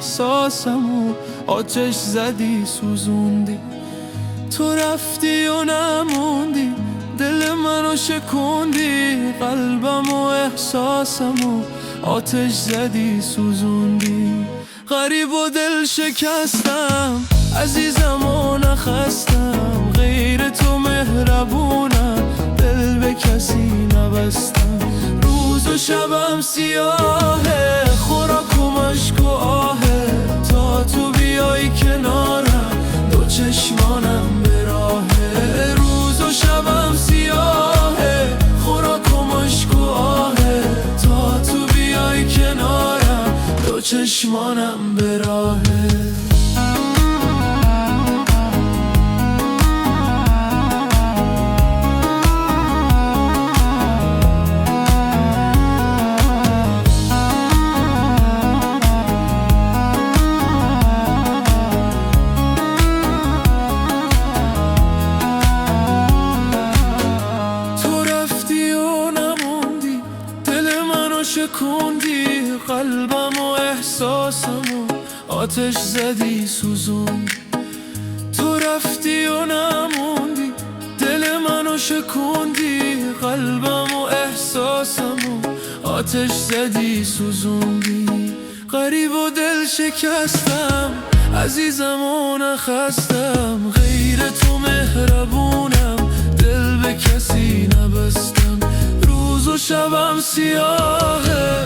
احساسمو آتش زدی سوزوندی. تو رفتی و نموندی، دل منو شکوندی، قلبم و احساسمو آتش زدی سوزوندی. غریب و دل شکستم، عزیزم و نخستم، غیر تو مهربونم، دل به کسی نبستم. روز و شبم سیاهه، خوراک و مشک و آهه، تا تو بیای کنارم دو چشمانم به راهه. روز و شبم سیاهه، خوراک و مشک و آهه، تا تو بیای کنارم دو چشمانم به راهه. شکوندی، قلبم و احساسمو آتش زدی سوزوندی. تو رفتی و نموندی، دل منو شکوندی، قلبم و احساسمو آتش زدی سوزوندی. غریب و دل شکستم، عزیزم و نخستم، غیر تو مهربونم، دل به کسی نبستم. روز و شبم سیاهه،